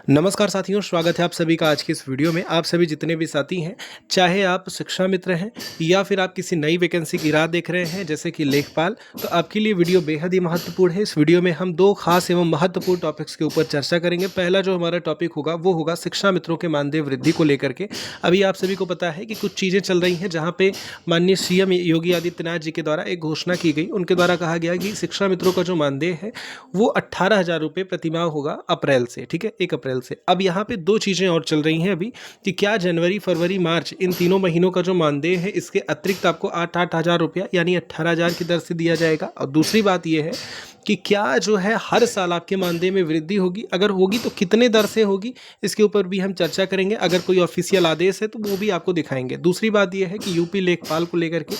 नमस्कार साथियों, स्वागत है आप सभी का आज की इस वीडियो में। आप सभी जितने भी साथी हैं, चाहे आप शिक्षा मित्र हैं या फिर आप किसी नई वैकेंसी की राह देख रहे हैं जैसे कि लेखपाल, तो आपके लिए वीडियो बेहद ही महत्वपूर्ण है। इस वीडियो में हम दो खास एवं महत्वपूर्ण टॉपिक्स के ऊपर चर्चा करेंगे। पहला जो हमारा टॉपिक होगा वो होगा शिक्षा मित्रों के मानदेय वृद्धि को लेकर के। अभी आप सभी को पता है कि कुछ चीज़ें चल रही हैं जहाँ पे माननीय सीएम योगी आदित्यनाथ जी के द्वारा एक घोषणा की गई। उनके द्वारा कहा गया कि शिक्षा मित्रों का जो मानदेय है वो 18,000 रुपये प्रतिमाह होगा अप्रैल से, ठीक है, 1 अप्रैल से। अब यहाँ पे दो चीज़ें और चल रही हैं अभी कि क्या जनवरी, फरवरी, मार्च इन तीनों महीनों का जो मानदेय है इसके अतिरिक्त आपको 8,000 रुपया यानी 18,000 की दर से दिया जाएगा। और दूसरी बात यह है कि क्या जो है हर साल आपके मानदेय में वृद्धि होगी, अगर होगी तो कितने दर से होगी, इसके ऊपर भी हम चर्चा करेंगे। अगर कोई ऑफिशियल आदेश है तो वो भी आपको दिखाएंगे। दूसरी बात यह है कि यूपी लेखपाल को लेकर के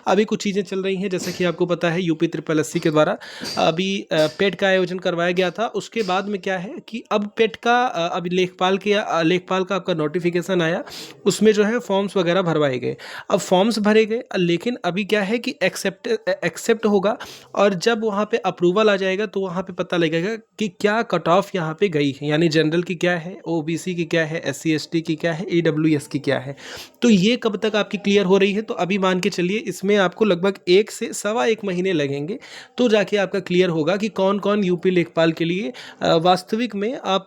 अभी कुछ चीज़ें चल रही हैं। जैसे कि आपको पता है यूपी SSSC के द्वारा अभी पेट का आयोजन करवाया गया था। उसके बाद में क्या है कि अब पेट का अभी लेखपाल का आपका नोटिफिकेशन आया, उसमें जो है फॉर्म्स वगैरह भरवाए गए। अब फॉर्म्स भरे गए, लेकिन अभी क्या है कि एक्सेप्ट होगा और जब वहाँ पे अप्रूवल आ जाएगा तो वहाँ पे पता लगेगा कि क्या कट ऑफ यहाँ पे गई है, यानी जनरल की क्या है, ओबीसी की क्या है, SC ST की क्या है, EWS की क्या है। तो ये कब तक आपकी क्लियर हो रही है, तो अभी मान के चलिए इसमें आपको लगभग 1 से सवा 1 महीने लगेंगे, तो जाके आपका क्लियर होगा कि कौन कौन यूपी लेखपाल के लिए वास्तविक में आप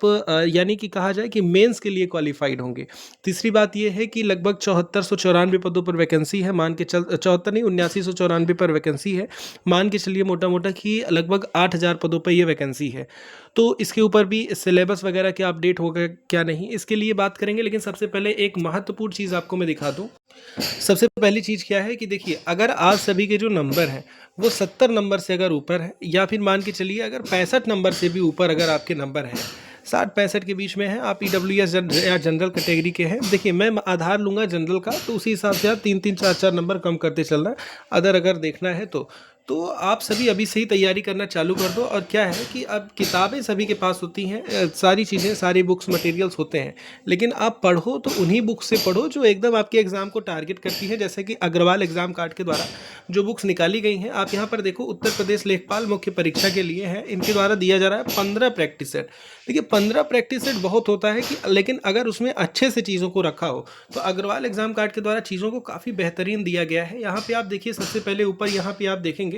यानी कि कहा जाए कि मेंस के लिए क्वालिफाइड होंगे। तीसरी बात यह है कि लगभग 7494 पदों पर वैकेंसी है, मान के चल 74 नहीं 7994 पर वैकेंसी है। मान के चलिए मोटा मोटा कि लगभग 8,000 पदों पर यह वैकेंसी है। तो इसके ऊपर भी सिलेबस वगैरह क्या अपडेट होगा क्या नहीं, इसके लिए बात करेंगे। लेकिन सबसे पहले एक महत्वपूर्ण चीज़ आपको मैं दिखा दूँ। सबसे पहली चीज़ क्या है कि देखिए, अगर आप सभी के जो नंबर हैं वो 70 नंबर से अगर ऊपर है, या फिर मान के चलिए अगर 65 नंबर से भी ऊपर अगर आपके नंबर हैं, 60-65 के बीच में है, आप EWS या जनरल कैटेगरी के हैं। देखिए, मैं आधार लूँगा जनरल का, तो उसी हिसाब से आप 3-3 4-4 नंबर कम करते चलना। अगर देखना है तो आप सभी अभी से ही तैयारी करना चालू कर दो। और क्या है कि अब किताबें सभी के पास होती हैं, सारी चीज़ें, सारी बुक्स मटेरियल्स होते हैं, लेकिन आप पढ़ो तो उन्हीं बुक्स से पढ़ो जो एकदम आपके एग्ज़ाम को टारगेट करती है। जैसे कि अग्रवाल एग्ज़ाम कार्ड के द्वारा जो बुक्स निकाली गई हैं, आप यहाँ पर देखो, उत्तर प्रदेश लेखपाल मुख्य परीक्षा के लिए है, इनके द्वारा दिया जा रहा है 15 प्रैक्टिस सेट। देखिए, 15 प्रैक्टिस सेट बहुत होता है कि, लेकिन अगर उसमें अच्छे से चीज़ों को रखा हो तो अग्रवाल एग्ज़ाम कार्ड के द्वारा चीज़ों को काफ़ी बेहतरीन दिया गया है। यहाँ पे आप देखिए, सबसे पहले ऊपर यहाँ पे आप देखेंगे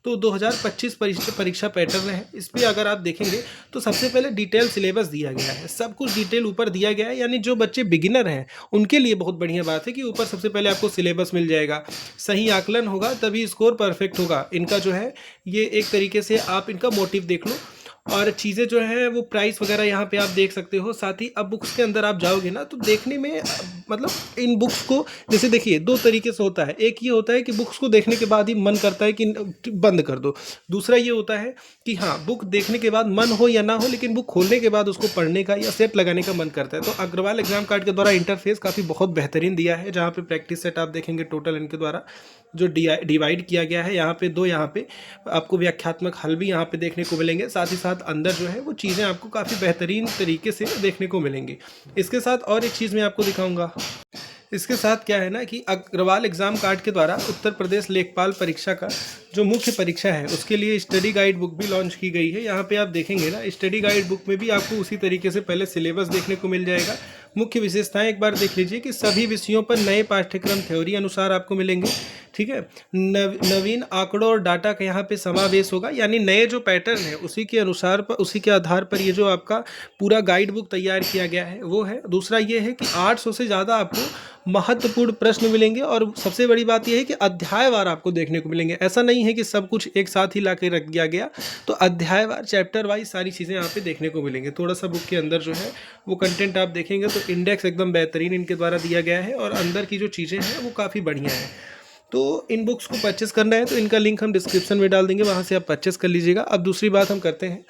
तो 2025 परीक्षा पैटर्न है। इस पर अगर आप देखेंगे तो सबसे पहले डिटेल सिलेबस दिया गया है, सब कुछ डिटेल ऊपर दिया गया है। यानी जो बच्चे बिगिनर हैं उनके लिए बहुत बढ़िया बात है कि ऊपर सबसे पहले आपको सिलेबस मिल जाएगा। सही आकलन होगा तभी स्कोर परफेक्ट होगा। इनका जो है ये एक तरीके से आप इनका मोटिव देख लो, और चीज़ें जो है वो प्राइस वगैरह यहाँ पे आप देख सकते हो। साथ ही अब बुक्स के अंदर आप जाओगे ना तो देखने में मतलब इन बुक्स को, जैसे देखिए, दो तरीके से होता है। एक ये होता है कि बुक्स को देखने के बाद ही मन करता है कि बंद कर दो। दूसरा ये होता है कि हाँ, बुक देखने के बाद मन हो या ना हो, लेकिन बुक खोलने के बाद उसको पढ़ने का या सेट लगाने का मन करता है। तो अग्रवाल एग्जाम कार्ड के द्वारा इंटरफेस काफ़ी बहुत बेहतरीन दिया है, जहाँ पे प्रैक्टिस सेट आप देखेंगे टोटल इनके द्वारा जो डिवाइड किया गया है। यहाँ पे दो, यहाँ पे आपको व्याख्यात्मक हल भी यहाँ पे देखने को मिलेंगे। साथ ही साथ अंदर जो है वो चीज़ें आपको काफ़ी बेहतरीन तरीके से देखने को मिलेंगी। इसके साथ और एक चीज़ मैं आपको दिखाऊंगा। इसके साथ क्या है ना कि अग्रवाल एग्ज़ाम कार्ड के द्वारा उत्तर प्रदेश लेखपाल परीक्षा का जो मुख्य परीक्षा है उसके लिए स्टडी गाइड बुक भी लॉन्च की गई है। यहाँ पे आप देखेंगे ना, स्टडी गाइड बुक में भी आपको उसी तरीके से पहले सिलेबस देखने को मिल जाएगा। मुख्य विशेषताएं एक बार देख लीजिए कि सभी विषयों पर नए पाठ्यक्रम थ्योरी अनुसार आपको मिलेंगे, ठीक है। नवीन आंकड़ों और डाटा का यहाँ पे समावेश होगा, यानी नए जो पैटर्न है उसी के अनुसार पर, उसी के आधार पर ये जो आपका पूरा गाइड बुक तैयार किया गया है वो है। दूसरा ये है कि 800 से ज़्यादा आपको महत्वपूर्ण प्रश्न मिलेंगे, और सबसे बड़ी बात यह है कि अध्यायवार आपको देखने को मिलेंगे। ऐसा नहीं है कि सब कुछ एक साथ ही ला के रख दिया गया, तो अध्यायवार, चैप्टर वाइज सारी चीज़ें यहाँ पे देखने को मिलेंगे। थोड़ा सा बुक के अंदर जो है वो कंटेंट आप देखेंगे तो इंडेक्स एकदम बेहतरीन इनके द्वारा दिया गया है, और अंदर की जो चीज़ें हैं वो काफ़ी बढ़िया है। तो इन बुक्स को परचेस करना है तो इनका लिंक हम डिस्क्रिप्शन में डाल देंगे, वहाँ से आप परचेस कर लीजिएगा। अब दूसरी बात हम करते हैं,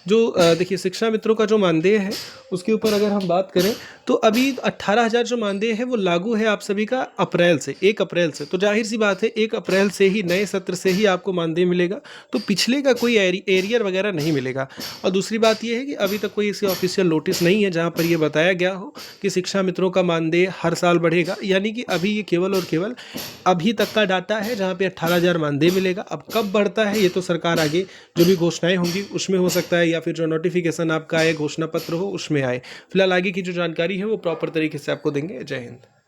जो देखिए, शिक्षा मित्रों का जो मानदेय है उसके ऊपर अगर हम बात करें तो अभी 18,000 जो मानदेय है वो लागू है आप सभी का अप्रैल से, 1 अप्रैल से। तो जाहिर सी बात है 1 अप्रैल से ही, नए सत्र से ही आपको मानदेय मिलेगा, तो पिछले का कोई एरियर वगैरह नहीं मिलेगा। और दूसरी बात ये है कि अभी तक कोई ऐसी ऑफिशियल नोटिस नहीं है जहाँ पर ये बताया गया हो कि शिक्षा मित्रों का मानदेय हर साल बढ़ेगा। यानी कि अभी ये केवल और केवल अभी तक तक का डाटा है जहाँ पे 18,000 मानदेय मिलेगा। अब कब बढ़ता है ये तो सरकार आगे जो भी घोषणाएं होंगी उसमें हो सकता है, या फिर जो नोटिफिकेशन आपका आए, घोषणा पत्र हो, उसमें आए। फिलहाल आगे की जो जानकारी है वो प्रॉपर तरीके से आपको देंगे। जय हिंद।